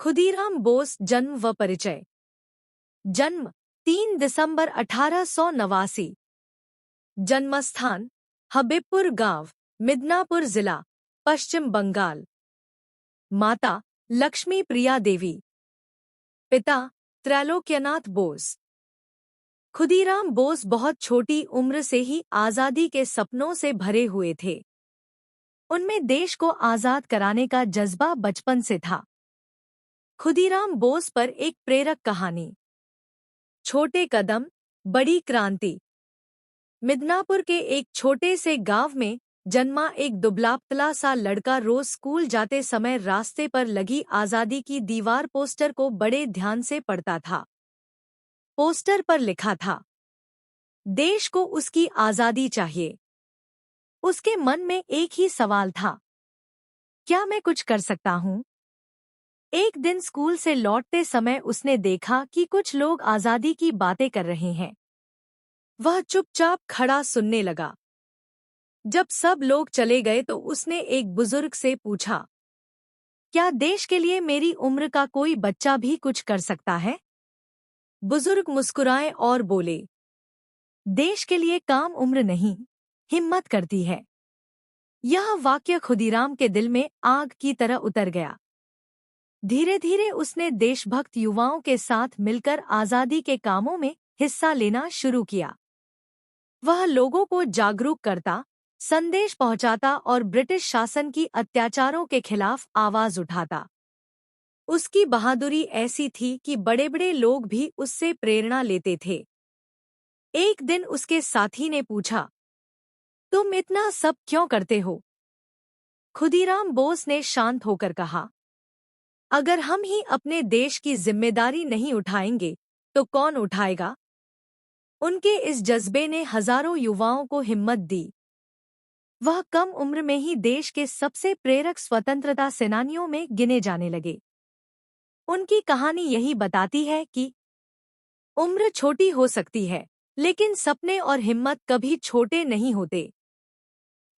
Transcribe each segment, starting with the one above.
खुदीराम बोस जन्म व परिचय। जन्म 3 दिसंबर 1889। जन्मस्थान हबीबपुर गांव, मिदनापुर जिला, पश्चिम बंगाल। माता लक्ष्मी प्रिया देवी। पिता त्रैलोक्यनाथ बोस। खुदीराम बोस बहुत छोटी उम्र से ही आज़ादी के सपनों से भरे हुए थे। उनमें देश को आज़ाद कराने का जज्बा बचपन से था। खुदीराम बोस पर एक प्रेरक कहानी। छोटे कदम बड़ी क्रांति। मिदनापुर के एक छोटे से गांव में जन्मा एक दुबला-पतला सा लड़का रोज स्कूल जाते समय रास्ते पर लगी आज़ादी की दीवार पोस्टर को बड़े ध्यान से पढ़ता था। पोस्टर पर लिखा था, देश को उसकी आज़ादी चाहिए। उसके मन में एक ही सवाल था, क्या मैं कुछ कर सकता हूँ? एक दिन स्कूल से लौटते समय उसने देखा कि कुछ लोग आज़ादी की बातें कर रहे हैं। वह चुपचाप खड़ा सुनने लगा। जब सब लोग चले गए तो उसने एक बुजुर्ग से पूछा, क्या देश के लिए मेरी उम्र का कोई बच्चा भी कुछ कर सकता है? बुजुर्ग मुस्कुराए और बोले, देश के लिए काम उम्र नहीं, हिम्मत करती है। यह वाक्य खुदीराम के दिल में आग की तरह उतर गया। धीरे धीरे उसने देशभक्त युवाओं के साथ मिलकर आज़ादी के कामों में हिस्सा लेना शुरू किया। वह लोगों को जागरूक करता, संदेश पहुंचाता और ब्रिटिश शासन की अत्याचारों के खिलाफ आवाज उठाता। उसकी बहादुरी ऐसी थी कि बड़े-बड़े लोग भी उससे प्रेरणा लेते थे। एक दिन उसके साथी ने पूछा, तुम इतना सब क्यों करते हो? खुदीराम बोस ने शांत होकर कहा, अगर हम ही अपने देश की जिम्मेदारी नहीं उठाएंगे तो कौन उठाएगा? उनके इस जज्बे ने हजारों युवाओं को हिम्मत दी। वह कम उम्र में ही देश के सबसे प्रेरक स्वतंत्रता सेनानियों में गिने जाने लगे। उनकी कहानी यही बताती है कि उम्र छोटी हो सकती है, लेकिन सपने और हिम्मत कभी छोटे नहीं होते।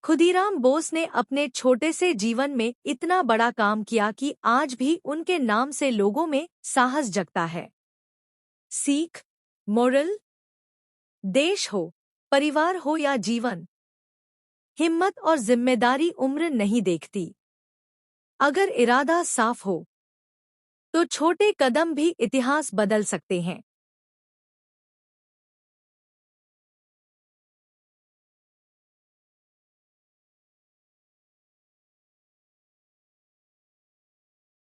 खुदीराम बोस ने अपने छोटे से जीवन में इतना बड़ा काम किया कि आज भी उनके नाम से लोगों में साहस जगता है। सीख, मोरल, देश हो, परिवार हो या जीवन, हिम्मत और जिम्मेदारी उम्र नहीं देखती। अगर इरादा साफ हो तो छोटे कदम भी इतिहास बदल सकते हैं।